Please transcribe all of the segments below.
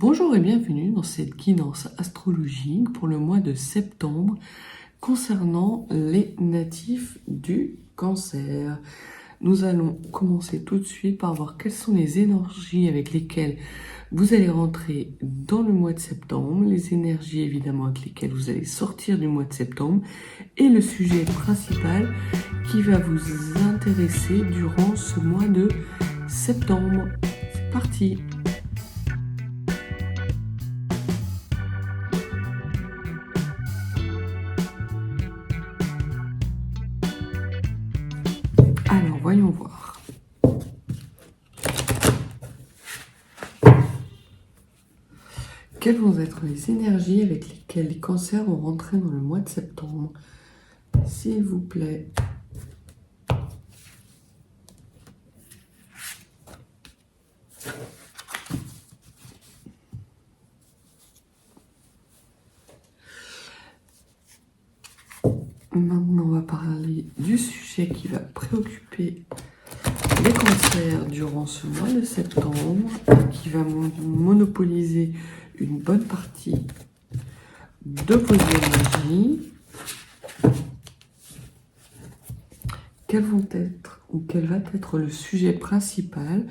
Bonjour et bienvenue dans cette guidance astrologique pour le mois de septembre concernant les natifs du Cancer. Nous allons commencer tout de suite par voir quelles sont les énergies avec lesquelles vous allez rentrer dans le mois de septembre, les énergies évidemment avec lesquelles vous allez sortir du mois de septembre et le sujet principal qui va vous intéresser durant ce mois de septembre. C'est parti! Alors, voyons voir. Quelles vont être les énergies avec lesquelles les cancers vont rentrer dans le mois de septembre? S'il vous plaît. Maintenant, on va parler du sujet qui va préoccuper les cancers durant ce mois de septembre, qui va monopoliser une bonne partie de vos énergies. Quel va être le sujet principal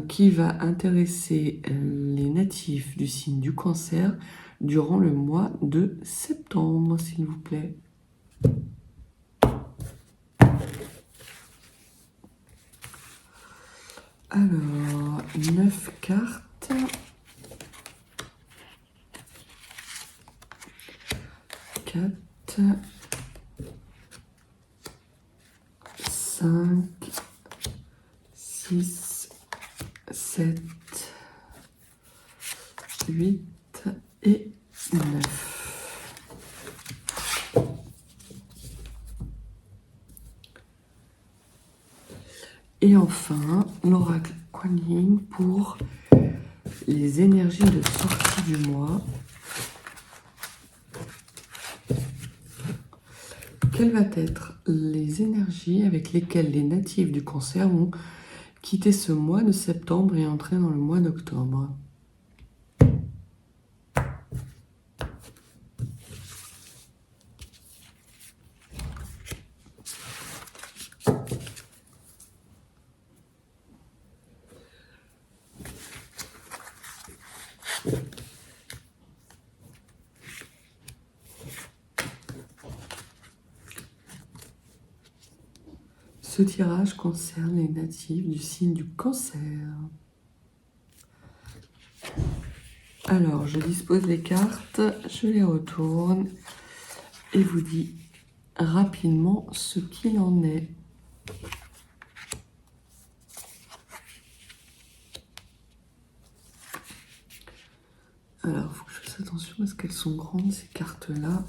qui va intéresser les natifs du signe du Cancer durant le mois de septembre, s'il vous plaît? Alors, 9 cartes. 4, 5, 6, 7, 8 et 9. Et enfin, l'oracle Kuan Yin pour les énergies de sortie du mois. Quelles vont être les énergies avec lesquelles les natifs du Cancer vont quitter ce mois de septembre et entrer dans le mois d'octobre? Ce tirage concerne les natifs du signe du Cancer. Alors, je dispose les cartes, je les retourne et vous dis rapidement ce qu'il en est. Alors, il faut que je fasse attention parce qu'elles sont grandes, ces cartes-là.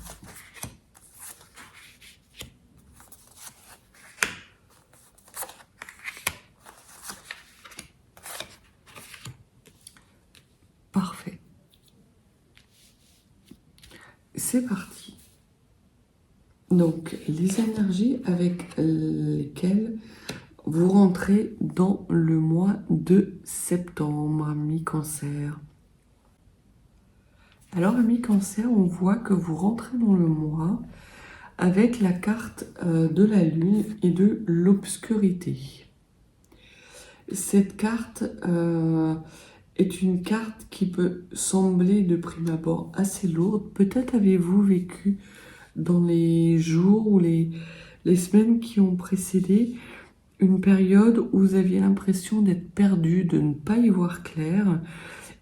Parfait. C'est parti. Donc, les énergies avec lesquelles vous rentrez dans le mois de septembre, ami Cancer. Alors, ami Cancer, on voit que vous rentrez dans le mois avec la carte de la Lune et de l'obscurité. Cette carte est une carte qui peut sembler de prime abord assez lourde. Peut-être avez-vous vécu dans les jours ou les semaines qui ont précédé une période où vous aviez l'impression d'être perdu, de ne pas y voir clair,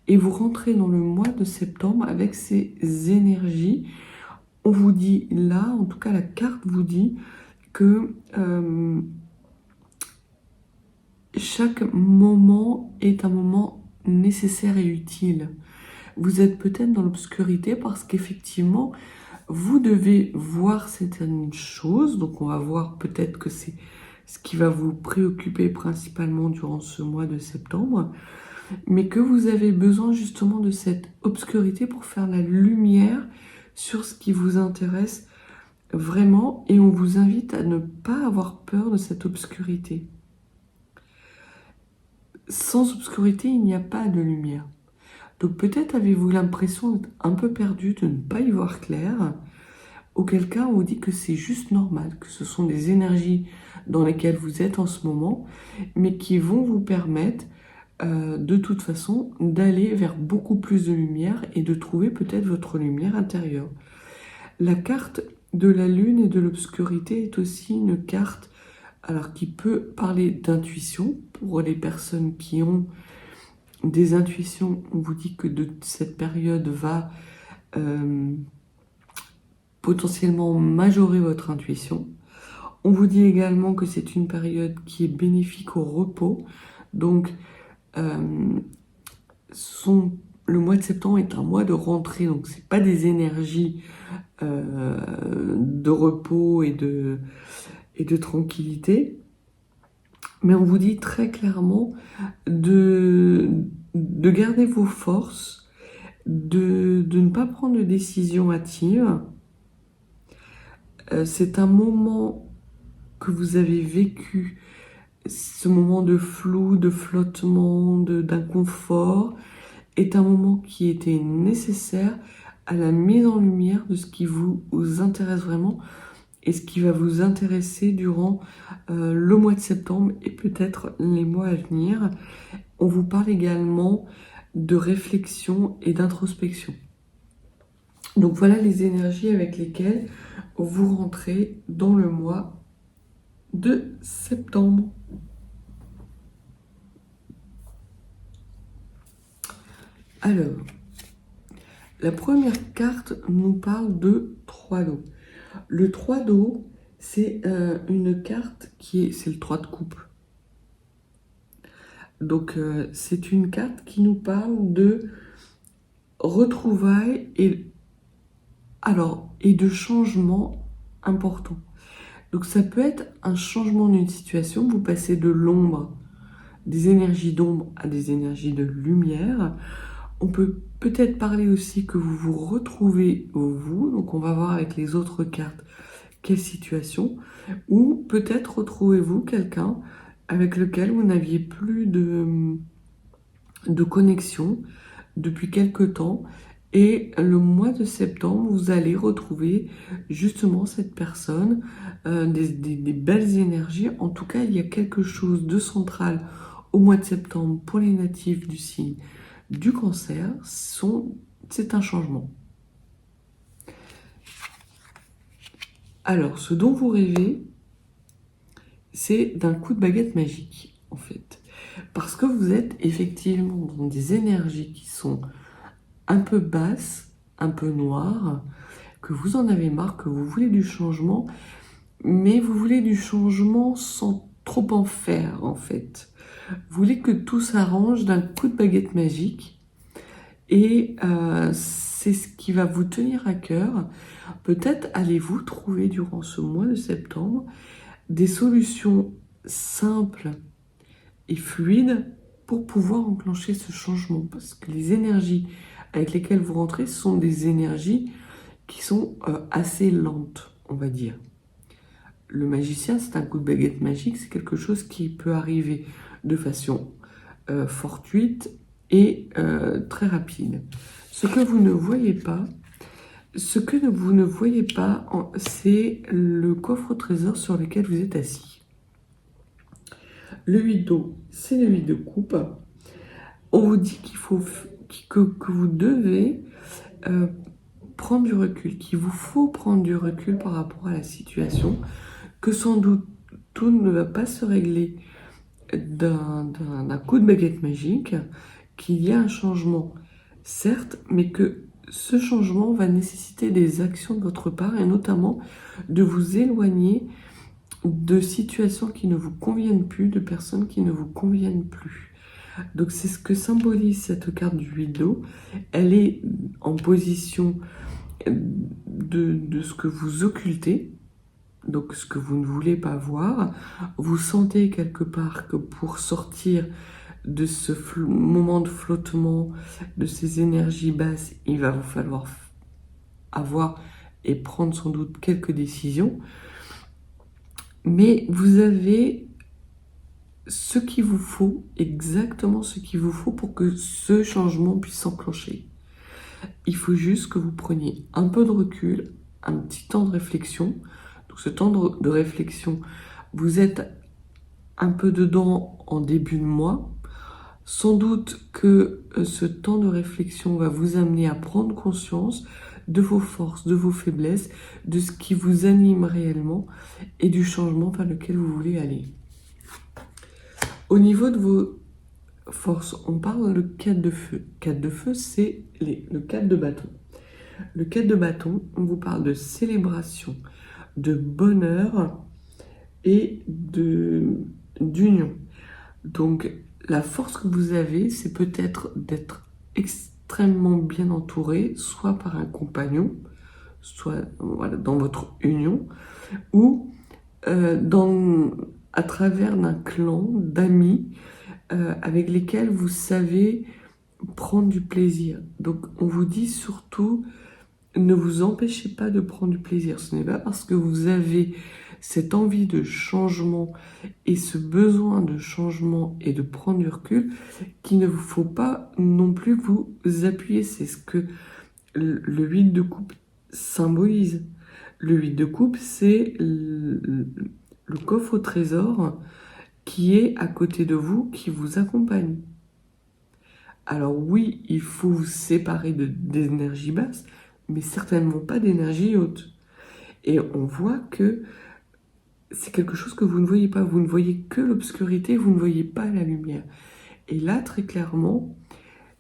et vous rentrez dans le mois de septembre avec ces énergies. On vous dit là, en tout cas la carte vous dit que chaque moment est un moment nécessaire et utile. Vous êtes peut-être dans l'obscurité parce qu'effectivement, vous devez voir certaines choses. Donc on va voir peut-être que c'est ce qui va vous préoccuper principalement durant ce mois de septembre, mais que vous avez besoin justement de cette obscurité pour faire la lumière sur ce qui vous intéresse vraiment, et on vous invite à ne pas avoir peur de cette obscurité. Sans obscurité, il n'y a pas de lumière. Donc peut-être avez-vous l'impression d'être un peu perdu, de ne pas y voir clair, auquel cas on vous dit que c'est juste normal, que ce sont des énergies dans lesquelles vous êtes en ce moment, mais qui vont vous permettre de toute façon d'aller vers beaucoup plus de lumière et de trouver peut-être votre lumière intérieure. La carte de la lune et de l'obscurité est aussi une carte alors qui peut parler d'intuition pour les personnes qui ont des intuitions. On vous dit que de cette période va potentiellement majorer votre intuition. On vous dit également que c'est une période qui est bénéfique au repos. Donc, le mois de septembre est un mois de rentrée, donc c'est pas des énergies de repos et de tranquillité, mais on vous dit très clairement de garder vos forces, de ne pas prendre de décisions hâtives. C'est un moment que vous avez vécu, ce moment de flou, de flottement, d'inconfort, est un moment qui était nécessaire à la mise en lumière de ce qui vous intéresse vraiment et ce qui va vous intéresser durant le mois de septembre et peut-être les mois à venir. On vous parle également de réflexion et d'introspection. Donc voilà les énergies avec lesquelles vous rentrez dans le mois de septembre. Alors, la première carte nous parle de 3 d'eau. Le 3 d'eau, c'est une carte c'est le 3 de coupe. Donc, c'est une carte qui nous parle de retrouvailles et de changements importants. Donc, ça peut être un changement d'une situation. Vous passez de l'ombre, des énergies d'ombre à des énergies de lumière. On peut peut-être parler aussi que vous vous retrouvez vous. Donc, on va voir avec les autres cartes quelle situation. Ou peut-être retrouvez-vous quelqu'un avec lequel vous n'aviez plus de connexion depuis quelque temps. Et le mois de septembre, vous allez retrouver justement cette personne, des belles énergies. En tout cas, il y a quelque chose de central au mois de septembre pour les natifs du signe du Cancer. C'est un changement. Alors, ce dont vous rêvez, c'est d'un coup de baguette magique, en fait. Parce que vous êtes effectivement dans des énergies qui sont un peu basses, un peu noires, que vous en avez marre, que vous voulez du changement, mais vous voulez du changement sans trop en faire, en fait. Vous voulez que tout s'arrange d'un coup de baguette magique, et c'est ce qui va vous tenir à cœur. Peut-être allez-vous trouver durant ce mois de septembre des solutions simples et fluides pour pouvoir enclencher ce changement. Parce que les énergies avec lesquelles vous rentrez sont des énergies qui sont assez lentes, on va dire. Le magicien, c'est un coup de baguette magique, c'est quelque chose qui peut arriver de façon fortuite et très rapide. Ce que vous ne voyez pas, c'est le coffre au trésor sur lequel vous êtes assis. Le 8 d'eau, c'est le 8 de coupe. On vous dit que vous devez prendre du recul, qu'il vous faut prendre du recul par rapport à la situation, que sans doute tout ne va pas se régler d'un coup de baguette magique, qu'il y a un changement, certes, mais que ce changement va nécessiter des actions de votre part et notamment de vous éloigner de situations qui ne vous conviennent plus, de personnes qui ne vous conviennent plus. Donc c'est ce que symbolise cette carte du 8 d'eau. Elle est en position de ce que vous occultez, donc ce que vous ne voulez pas voir. Vous sentez quelque part que pour sortir de ce moment de flottement, de ces énergies basses, il va vous falloir avoir et prendre sans doute quelques décisions. Mais vous avez ce qu'il vous faut, exactement ce qu'il vous faut pour que ce changement puisse s'enclencher. Il faut juste que vous preniez un peu de recul, un petit temps de réflexion. Donc ce temps de réflexion, vous êtes un peu dedans en début de mois. Sans doute que ce temps de réflexion va vous amener à prendre conscience de vos forces, de vos faiblesses, de ce qui vous anime réellement et du changement vers lequel vous voulez aller. Au niveau de vos forces, on parle de 4 de feu. 4 de feu, c'est le 4 de bâton. Le 4 de bâton, on vous parle de célébration, de bonheur et d'union. Donc, la force que vous avez, c'est peut-être d'être extrêmement bien entouré, soit par un compagnon, soit voilà, dans votre union, ou à travers d'un clan d'amis avec lesquels vous savez prendre du plaisir. Donc, on vous dit surtout, ne vous empêchez pas de prendre du plaisir. Ce n'est pas parce que vous avez cette envie de changement et ce besoin de changement et de prendre du recul qu'il ne vous faut pas non plus vous appuyer. C'est ce que le 8 de coupe symbolise. Le 8 de coupe, c'est le coffre au trésor qui est à côté de vous, qui vous accompagne. Alors oui, il faut vous séparer des énergies basses, mais certainement pas d'énergie haute. Et on voit que c'est quelque chose que vous ne voyez pas. Vous ne voyez que l'obscurité, vous ne voyez pas la lumière. Et là, très clairement,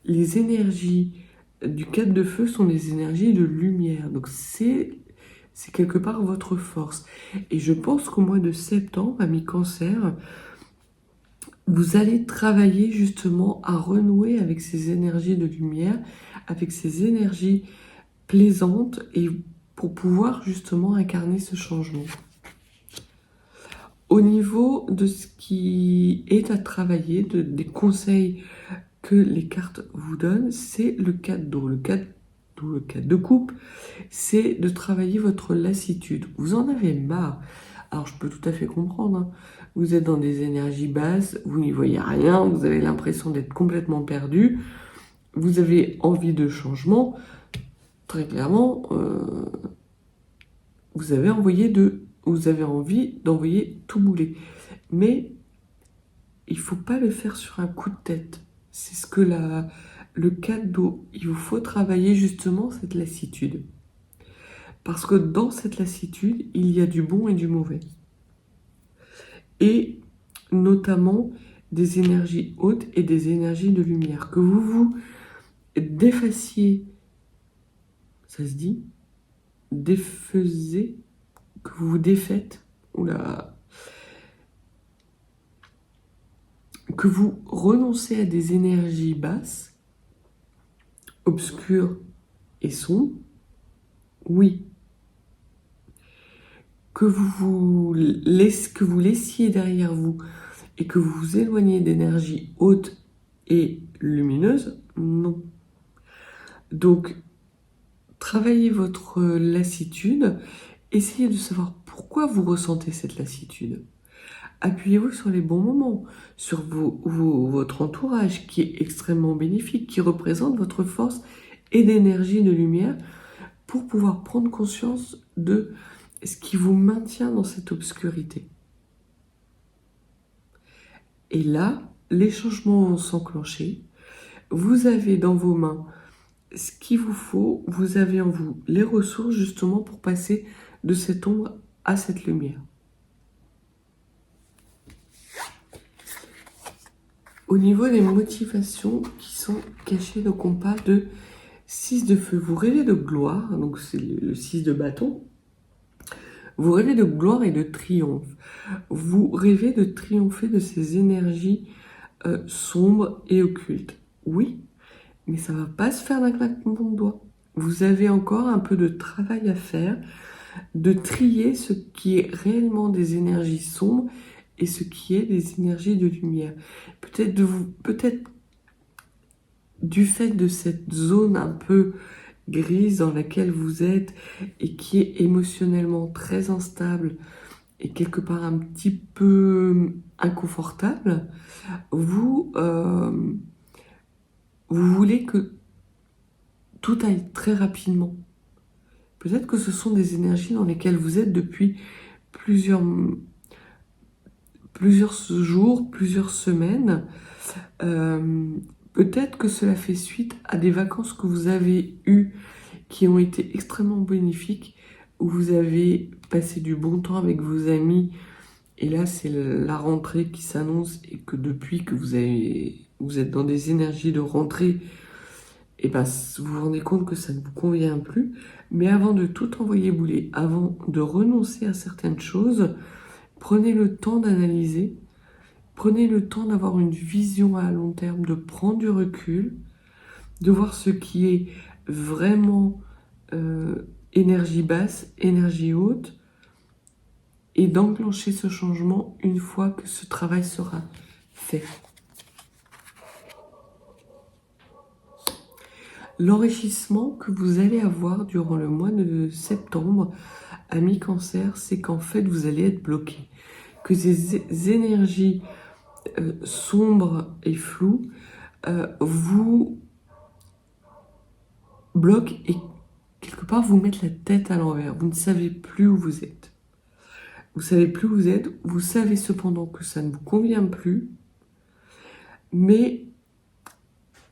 les énergies du 4 de feu sont des énergies de lumière. Donc c'est quelque part votre force. Et je pense qu'au mois de septembre, à mi-cancer, vous allez travailler justement à renouer avec ces énergies de lumière, avec ces énergies plaisantes et pour pouvoir justement incarner ce changement. Au niveau de ce qui est à travailler, des conseils que les cartes vous donnent, c'est le 4 d'eau. Le 4 de coupe, c'est de travailler votre lassitude. Vous en avez marre. Alors je peux tout à fait comprendre, hein. Vous êtes dans des énergies basses, vous n'y voyez rien, vous avez l'impression d'être complètement perdu, vous avez envie de changement. Très clairement, vous avez envie d'envoyer tout bouler. Mais il ne faut pas le faire sur un coup de tête. C'est ce que le 4 d'eau, il vous faut travailler justement cette lassitude. Parce que dans cette lassitude, il y a du bon et du mauvais. Et notamment des énergies hautes et des énergies de lumière. Que vous vous défassiez, ça se dit, défaisez, que vous vous défaites, oula, que vous renoncez à des énergies basses, obscures et sombres, oui. Que vous laissiez derrière vous et que vous vous éloigniez d'énergies hautes et lumineuses, non. Donc, travaillez votre lassitude, essayez de savoir pourquoi vous ressentez cette lassitude. Appuyez-vous sur les bons moments, sur votre entourage qui est extrêmement bénéfique, qui représente votre force et d'énergie de lumière pour pouvoir prendre conscience de ce qui vous maintient dans cette obscurité. Et là, les changements vont s'enclencher. Vous avez dans vos mains ce qu'il vous faut, vous avez en vous les ressources justement pour passer de cette ombre à cette lumière. Au niveau des motivations qui sont cachées, donc on parle de 6 de feu. Vous rêvez de gloire, donc c'est le 6 de bâton. Vous rêvez de gloire et de triomphe. Vous rêvez de triompher de ces énergies sombres et occultes. Oui, mais ça ne va pas se faire d'un claquement de doigts. Vous avez encore un peu de travail à faire, de trier ce qui est réellement des énergies sombres et ce qui est des énergies de lumière. Peut-être du fait de cette zone un peu grise dans laquelle vous êtes et qui est émotionnellement très instable est quelque part un petit peu inconfortable, vous, vous voulez que tout aille très rapidement. Peut-être que ce sont des énergies dans lesquelles vous êtes depuis plusieurs, plusieurs jours, plusieurs semaines. Peut-être que cela fait suite à des vacances que vous avez eues qui ont été extrêmement bénéfiques, où vous avez passé du bon temps avec vos amis, et là c'est la rentrée qui s'annonce, et que depuis que vous êtes dans des énergies de rentrée, et ben vous vous rendez compte que ça ne vous convient plus. Mais avant de tout envoyer bouler, avant de renoncer à certaines choses, prenez le temps d'analyser, prenez le temps d'avoir une vision à long terme, de prendre du recul, de voir ce qui est vraiment énergie basse, énergie haute, et d'enclencher ce changement une fois que ce travail sera fait. L'enrichissement que vous allez avoir durant le mois de septembre, amis Cancer, c'est qu'en fait vous allez être bloqué, que ces énergies sombres et floues vous bloquent et quelque part vous mettent la tête à l'envers. Vous ne savez plus où vous êtes. Vous savez plus où vous êtes. Vous savez cependant que ça ne vous convient plus, mais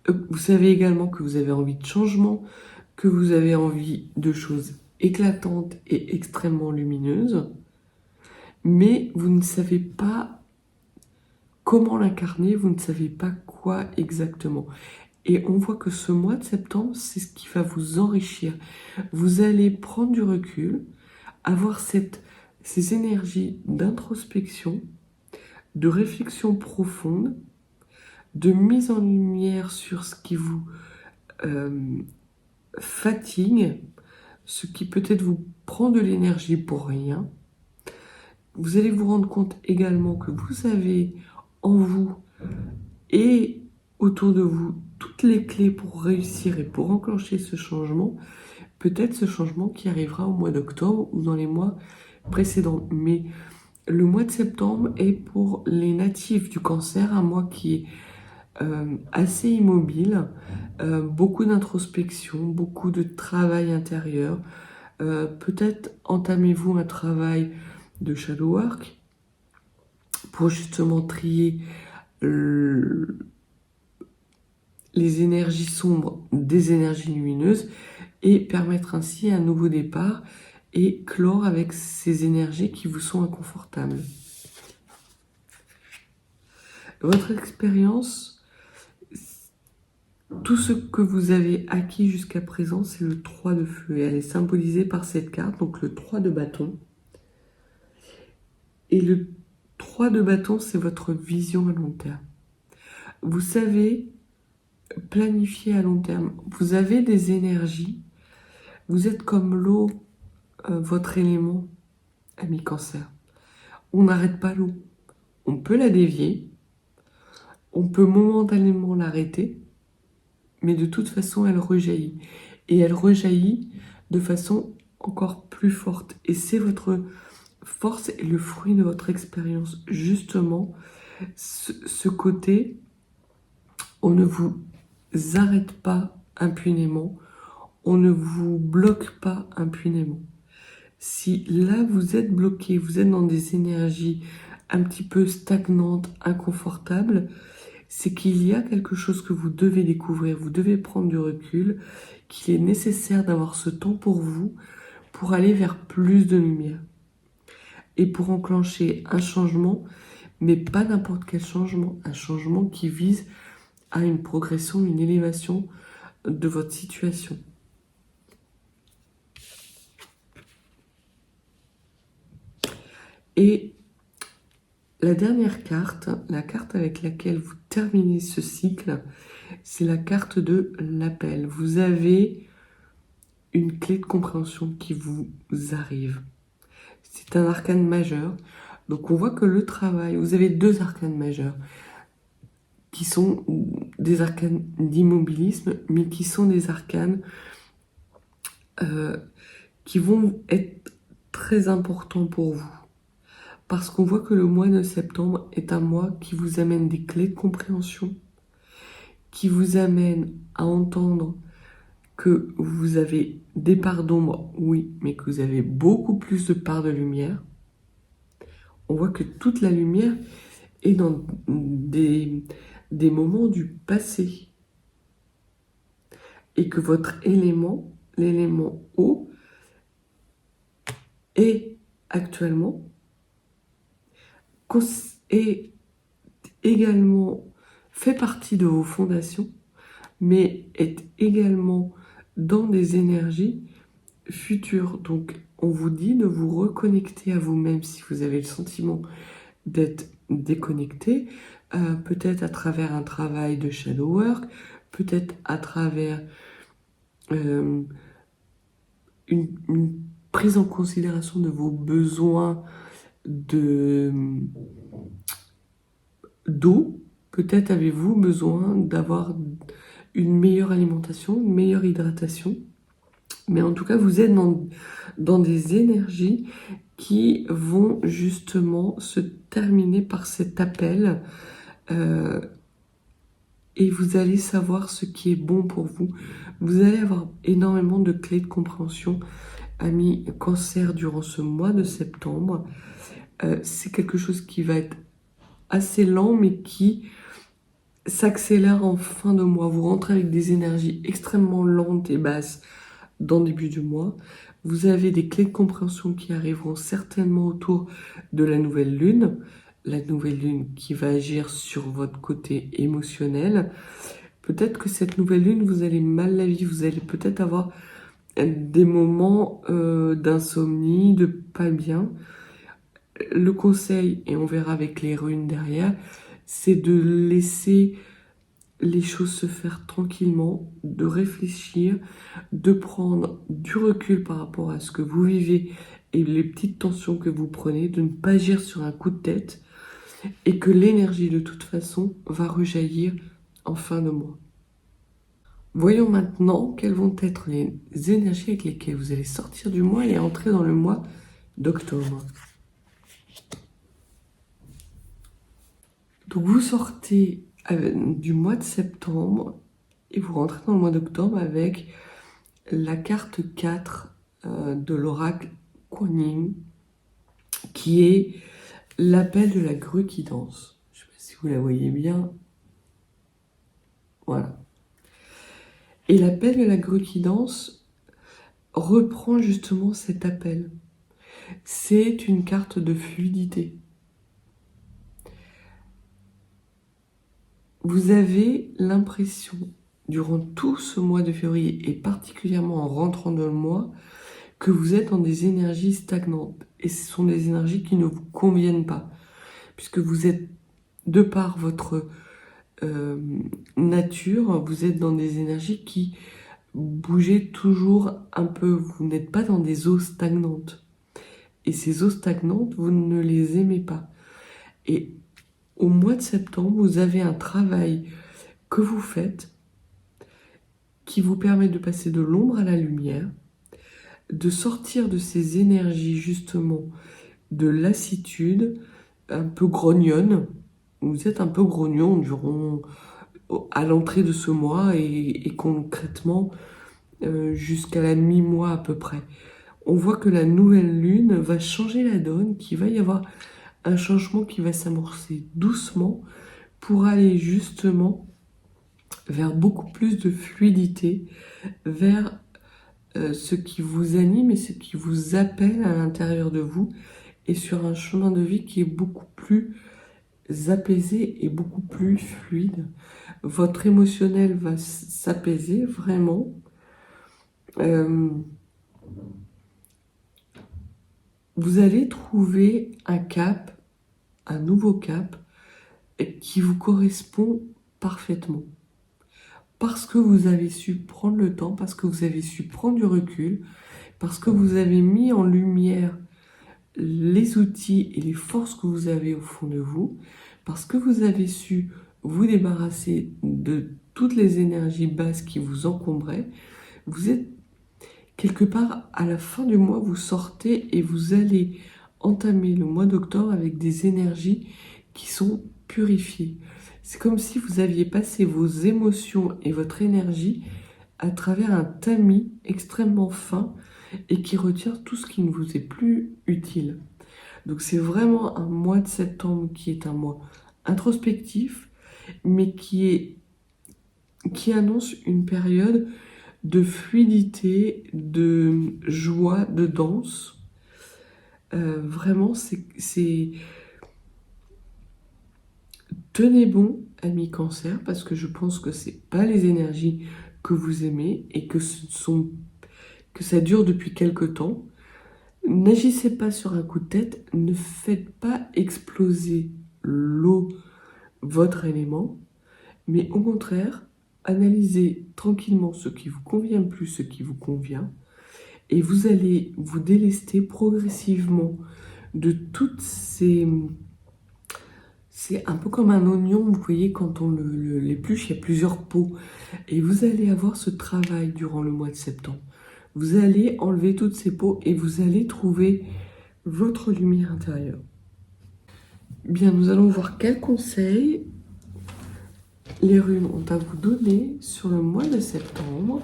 vous savez également que vous avez envie de changement, que vous avez envie de choses éclatantes et extrêmement lumineuses, mais vous ne savez pas comment l'incarner, vous ne savez pas quoi exactement. Et on voit que ce mois de septembre, c'est ce qui va vous enrichir. Vous allez prendre du recul, avoir ces énergies d'introspection, de réflexion profonde, de mise en lumière sur ce qui vous fatigue, ce qui peut-être vous prend de l'énergie pour rien. Vous allez vous rendre compte également que vous avez en vous et autour de vous toutes les clés pour réussir et pour enclencher ce changement, peut-être ce changement qui arrivera au mois d'octobre ou dans les mois précédents. Mais le mois de septembre est pour les natifs du Cancer un mois qui est assez immobile, beaucoup d'introspection, beaucoup de travail intérieur. Peut-être entamez-vous un travail de shadow work pour justement trier les énergies sombres des énergies lumineuses et permettre ainsi un nouveau départ et clore avec ces énergies qui vous sont inconfortables. Votre expérience, tout ce que vous avez acquis jusqu'à présent, c'est le 3 de feu. Et elle est symbolisée par cette carte, donc le 3 de bâton. Et le 3 de bâton, c'est votre vision à long terme. Vous savez planifier à long terme. Vous avez des énergies. Vous êtes comme l'eau, votre élément, ami Cancer. On n'arrête pas l'eau. On peut la dévier. On peut momentanément l'arrêter. Mais de toute façon, elle rejaillit. Et elle rejaillit de façon encore plus forte. Et c'est votre force et le fruit de votre expérience. Justement, ce côté, on ne vous arrête pas impunément, on ne vous bloque pas impunément. Si là, vous êtes bloqué, vous êtes dans des énergies un petit peu stagnantes, inconfortables, c'est qu'il y a quelque chose que vous devez découvrir, vous devez prendre du recul, qu'il est nécessaire d'avoir ce temps pour vous, pour aller vers plus de lumière. Et pour enclencher un changement, mais pas n'importe quel changement, un changement qui vise à une progression, une élévation de votre situation. Et la dernière carte, la carte avec laquelle vous terminez ce cycle, c'est la carte de l'appel. Vous avez une clé de compréhension qui vous arrive. C'est un arcane majeur. Donc on voit que le travail, vous avez deux arcanes majeurs qui sont des arcanes d'immobilisme, mais qui sont des arcanes qui vont être très importants pour vous. parce qu'on voit que le mois de septembre est un mois qui vous amène des clés de compréhension, qui vous amène à entendre que vous avez des parts d'ombre, oui, mais que vous avez beaucoup plus de parts de lumière. On voit que toute la lumière est dans des moments du passé. Et que votre élément, l'élément eau, est actuellement est également fait partie de vos fondations, mais est également dans des énergies futures. Donc, on vous dit de vous reconnecter à vous-même si vous avez le sentiment d'être déconnecté, peut-être à travers un travail de shadow work, peut-être à travers une prise en considération de vos besoins d'eau. Peut-être avez-vous besoin d'avoir une meilleure alimentation, une meilleure hydratation. Mais en tout cas, vous êtes dans des énergies qui vont justement se terminer par cet appel. Et vous allez savoir ce qui est bon pour vous. Vous allez avoir énormément de clés de compréhension, amis Cancer, durant ce mois de septembre. C'est quelque chose qui va être assez lent, mais qui s'accélère en fin de mois. Vous rentrez avec des énergies extrêmement lentes et basses dans le début du mois. Vous avez des clés de compréhension qui arriveront certainement autour de la nouvelle lune. La nouvelle lune qui va agir sur votre côté émotionnel. Peut-être que cette nouvelle lune, vous allez mal la vivre. Vous allez peut-être avoir des moments d'insomnie, de pas bien. Le conseil, et on verra avec les runes derrière, c'est de laisser les choses se faire tranquillement, de réfléchir, de prendre du recul par rapport à ce que vous vivez et les petites tensions que vous prenez, de ne pas agir sur un coup de tête et que l'énergie de toute façon va rejaillir en fin de mois. Voyons maintenant quelles vont être les énergies avec lesquelles vous allez sortir du mois et entrer dans le mois d'octobre. Donc vous sortez du mois de septembre et vous rentrez dans le mois d'octobre avec la carte 4 de l'oracle Kuan Yin, qui est l'appel de la grue qui danse. Je ne sais pas si vous la voyez bien. Voilà. Et l'appel de la grue qui danse reprend justement cet appel. C'est une carte de fluidité. Vous avez l'impression, durant tout ce mois de février, et particulièrement en rentrant dans le mois, que vous êtes dans des énergies stagnantes. Et ce sont des énergies qui ne vous conviennent pas. Puisque vous êtes, de par votre nature, vous êtes dans des énergies qui bougez toujours un peu. Vous n'êtes pas dans des eaux stagnantes. Et ces eaux stagnantes, vous ne les aimez pas. Et au mois de septembre, vous avez un travail que vous faites qui vous permet de passer de l'ombre à la lumière, de sortir de ces énergies justement de lassitude, un peu grognonne. Vous êtes un peu grognon durant à l'entrée de ce mois et concrètement jusqu'à la mi-mois à peu près. On voit que la nouvelle lune va changer la donne, qu'il va y avoir un changement qui va s'amorcer doucement pour aller justement vers beaucoup plus de fluidité, vers ce qui vous anime et ce qui vous appelle à l'intérieur de vous et sur un chemin de vie qui est beaucoup plus apaisé et beaucoup plus fluide. Votre émotionnel va s'apaiser vraiment. Vous allez trouver un cap, un nouveau cap qui vous correspond parfaitement. Parce que vous avez su prendre le temps, parce que vous avez su prendre du recul, parce que vous avez mis en lumière les outils et les forces que vous avez au fond de vous, parce que vous avez su vous débarrasser de toutes les énergies basses qui vous encombraient. Vous êtes quelque part à la fin du mois, vous sortez et vous allez entamer le mois d'octobre avec des énergies qui sont purifiées. C'est comme si vous aviez passé vos émotions et votre énergie à travers un tamis extrêmement fin et qui retire tout ce qui ne vous est plus utile. Donc c'est vraiment un mois de septembre qui est un mois introspectif, mais qui annonce une période de fluidité, de joie, de danse. Vraiment, tenez bon, amis Cancer, parce que je pense que c'est pas les énergies que vous aimez et que ça dure depuis quelque temps. N'agissez pas sur un coup de tête, ne faites pas exploser l'eau, votre élément, mais au contraire, analysez tranquillement ce qui vous convient plus, ce qui vous convient, et vous allez vous délester progressivement de toutes ces... C'est un peu comme un oignon, vous voyez, quand on l'épluche, il y a plusieurs peaux. Et vous allez avoir ce travail durant le mois de septembre. Vous allez enlever toutes ces peaux et vous allez trouver votre lumière intérieure. Bien, nous allons voir quels conseils les runes ont à vous donner sur le mois de septembre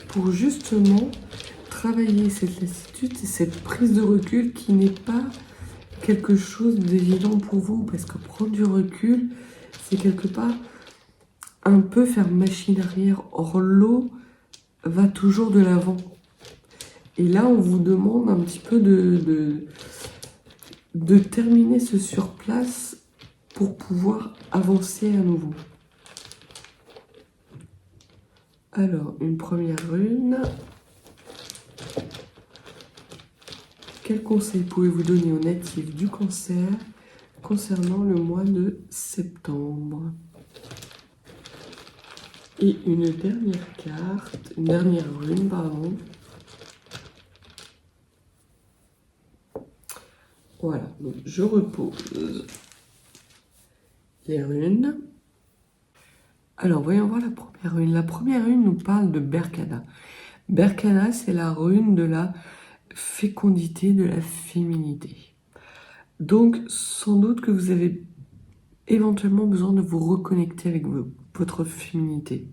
pour justement travailler cette lassitude et cette prise de recul qui n'est pas quelque chose d'évident pour vous, parce que prendre du recul, c'est quelque part un peu faire machine arrière. Or, l'eau va toujours de l'avant. Et là, on vous demande un petit peu de terminer ce surplace pour pouvoir avancer à nouveau. Alors, une première rune. Quels conseils pouvez-vous donner aux natifs du Cancer concernant le mois de septembre? Et une dernière carte, une dernière rune, pardon. Voilà, donc je repose les runes. Alors, voyons voir la première rune. La première rune nous parle de Berkana. Berkana, c'est la rune de la fécondité, de la féminité. Donc, sans doute que vous avez éventuellement besoin de vous reconnecter avec votre féminité.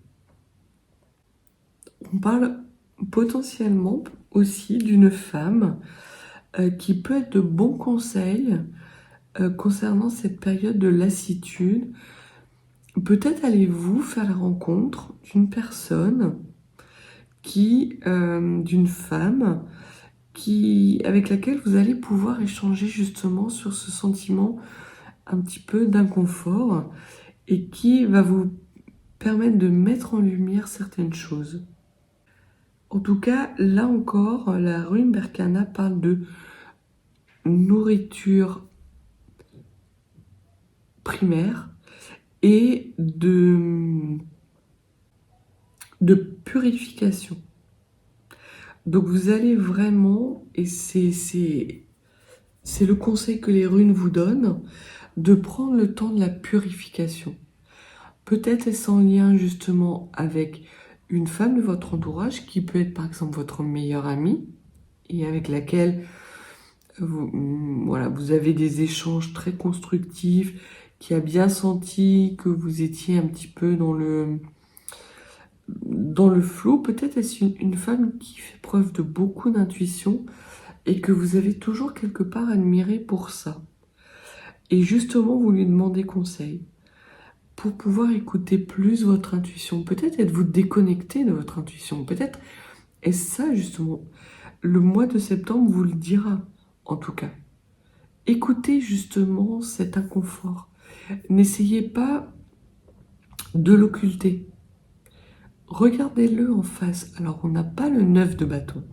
On parle potentiellement aussi d'une femme qui peut être de bons conseils concernant cette période de lassitude. Peut-être allez-vous faire la rencontre d'une personne d'une femme avec laquelle vous allez pouvoir échanger justement sur ce sentiment un petit peu d'inconfort et qui va vous permettre de mettre en lumière certaines choses. En tout cas, là encore, la rune Berkana parle de nourriture primaire et de purification. Donc vous allez vraiment, et c'est le conseil que les runes vous donnent, de prendre le temps de la purification. Peut-être est-ce en lien justement avec une femme de votre entourage qui peut être par exemple votre meilleure amie et avec laquelle vous avez des échanges très constructifs, qui a bien senti que vous étiez un petit peu dans le flot. Peut-être est-ce une femme qui fait preuve de beaucoup d'intuition et que vous avez toujours quelque part admiré pour ça. Et justement, vous lui demandez conseil pour pouvoir écouter plus votre intuition. Peut-être êtes-vous déconnecté de votre intuition. Peut-être est-ce ça justement. Le mois de septembre vous le dira, en tout cas. Écoutez justement cet inconfort. N'essayez pas de l'occulter. Regardez-le en face. Alors, on n'a pas le 9 de bâton.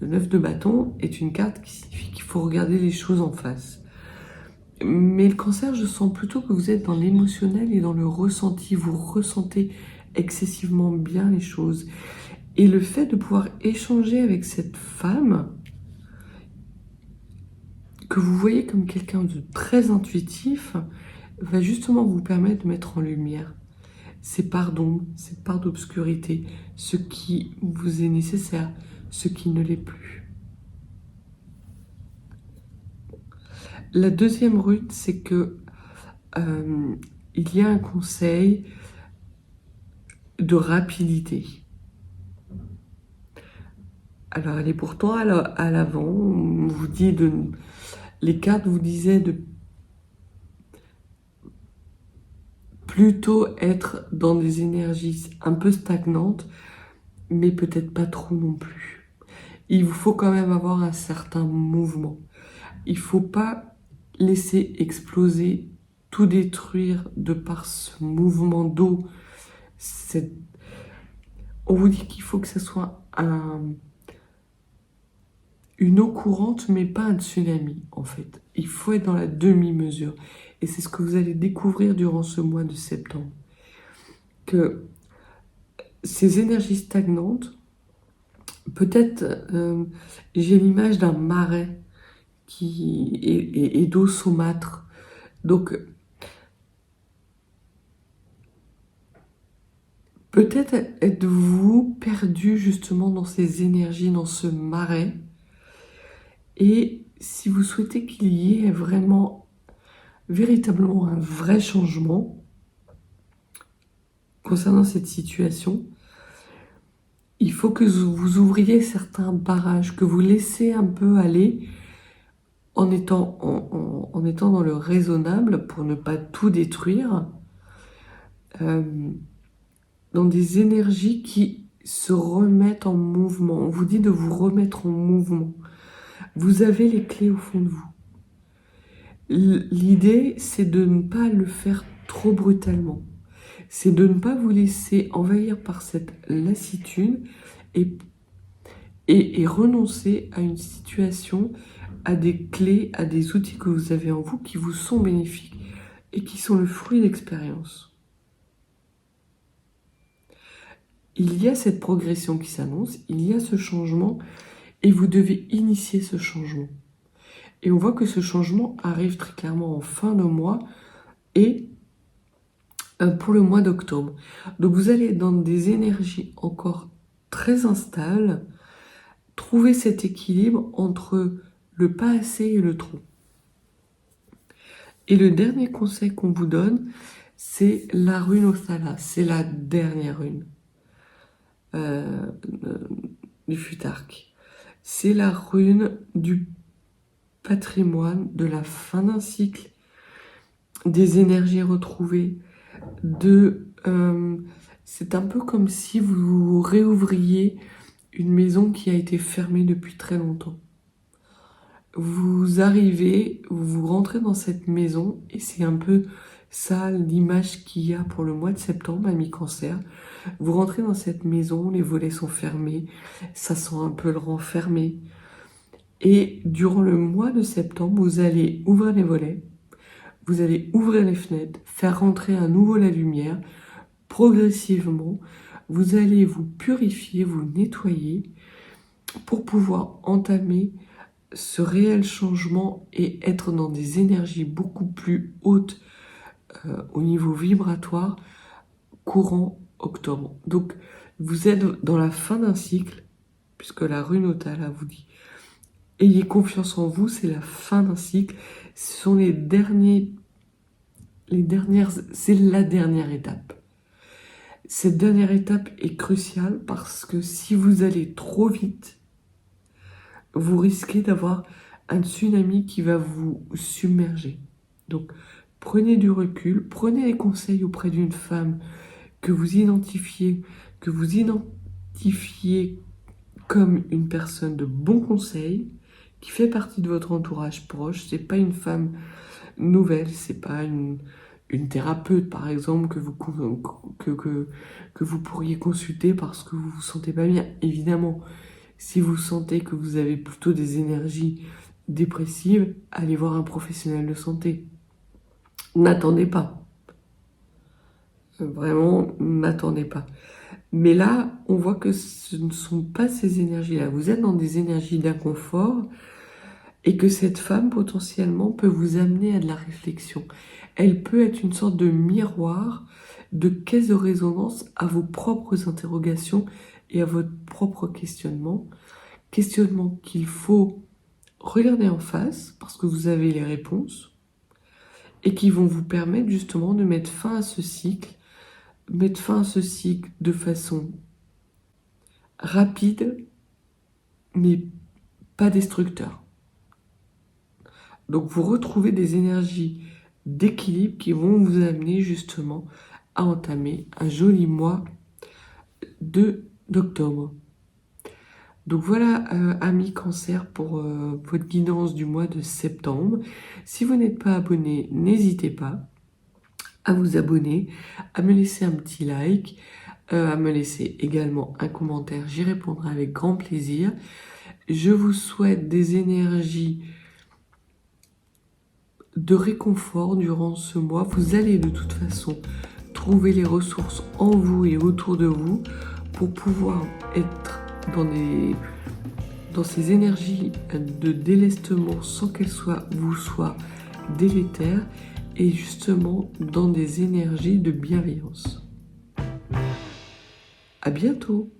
Le 9 de bâton est une carte qui signifie qu'il faut regarder les choses en face. Mais le Cancer, je sens plutôt que vous êtes dans l'émotionnel et dans le ressenti. Vous ressentez excessivement bien les choses. Et le fait de pouvoir échanger avec cette femme, que vous voyez comme quelqu'un de très intuitif, va justement vous permettre de mettre en lumière ces parts d'ombre, ces parts d'obscurité, ce qui vous est nécessaire, ce qui ne l'est plus. La deuxième rune, c'est que il y a un conseil de rapidité. Alors, elle est pourtant à l'avant. On vous dit les cartes vous disaient de plutôt être dans des énergies un peu stagnantes, mais peut-être pas trop non plus. Il vous faut quand même avoir un certain mouvement. Il faut pas laisser exploser, tout détruire de par ce mouvement d'eau. On vous dit qu'il faut que ce soit une eau courante, mais pas un tsunami, en fait. Il faut être dans la demi-mesure. Et c'est ce que vous allez découvrir durant ce mois de septembre. Que ces énergies stagnantes, peut-être, j'ai l'image d'un marais qui est d'eau saumâtre. Donc, peut-être êtes-vous perdu justement dans ces énergies, dans ce marais. Et si vous souhaitez qu'il y ait vraiment, véritablement un vrai changement concernant cette situation, il faut que vous ouvriez certains barrages, que vous laissez un peu aller en étant dans le raisonnable pour ne pas tout détruire, dans des énergies qui se remettent en mouvement. On vous dit de vous remettre en mouvement. Vous avez les clés au fond de vous. L'idée, c'est de ne pas le faire trop brutalement. C'est de ne pas vous laisser envahir par cette lassitude et renoncer à une situation, à des clés, à des outils que vous avez en vous qui vous sont bénéfiques et qui sont le fruit d'expérience. Il y a cette progression qui s'annonce, il y a ce changement et vous devez initier ce changement. Et on voit que ce changement arrive très clairement en fin de mois et pour le mois d'octobre. Donc vous allez être dans des énergies encore très instables, trouver cet équilibre entre le pas assez et le trop. Et le dernier conseil qu'on vous donne, c'est la rune Othala, c'est la dernière rune du Futark. C'est la rune du patrimoine, de la fin d'un cycle, des énergies retrouvées, c'est un peu comme si vous réouvriez une maison qui a été fermée depuis très longtemps. Vous arrivez, vous rentrez dans cette maison et c'est un peu ça l'image qu'il y a pour le mois de septembre à mi-cancer. Vous rentrez dans cette maison, les volets sont fermés, ça sent un peu le renfermé. Et durant le mois de septembre, vous allez ouvrir les volets, vous allez ouvrir les fenêtres, faire rentrer à nouveau la lumière. Progressivement, vous allez vous purifier, vous nettoyer pour pouvoir entamer ce réel changement et être dans des énergies beaucoup plus hautes au niveau vibratoire courant octobre. Donc, vous êtes dans la fin d'un cycle, puisque la rune Othala vous dit ayez confiance en vous, c'est la fin d'un cycle. Ce sont c'est la dernière étape. Cette dernière étape est cruciale parce que si vous allez trop vite, vous risquez d'avoir un tsunami qui va vous submerger. Donc, prenez du recul, prenez les conseils auprès d'une femme que vous identifiez comme une personne de bon conseil, qui fait partie de votre entourage proche. C'est pas une femme nouvelle, c'est pas une thérapeute par exemple que vous pourriez consulter parce que vous vous sentez pas bien. Évidemment, si vous sentez que vous avez plutôt des énergies dépressives, allez voir un professionnel de santé. N'attendez pas. Vraiment, n'attendez pas. Mais là, on voit que ce ne sont pas ces énergies-là. Vous êtes dans des énergies d'inconfort et que cette femme, potentiellement, peut vous amener à de la réflexion. Elle peut être une sorte de miroir, de caisse de résonance à vos propres interrogations et à votre propre questionnement. Questionnement qu'il faut Regardez en face parce que vous avez les réponses et qui vont vous permettre justement de mettre fin à ce cycle, de façon rapide mais pas destructeur. Donc vous retrouvez des énergies d'équilibre qui vont vous amener justement à entamer un joli mois d'octobre. Donc voilà, amis Cancer, pour votre guidance du mois de septembre. Si vous n'êtes pas abonné, n'hésitez pas à vous abonner, à me laisser un petit like, à me laisser également un commentaire. J'y répondrai avec grand plaisir. Je vous souhaite des énergies de réconfort durant ce mois. Vous allez de toute façon trouver les ressources en vous et autour de vous pour pouvoir être dans ces énergies de délestement sans qu'elles vous soient délétères et justement dans des énergies de bienveillance. À bientôt!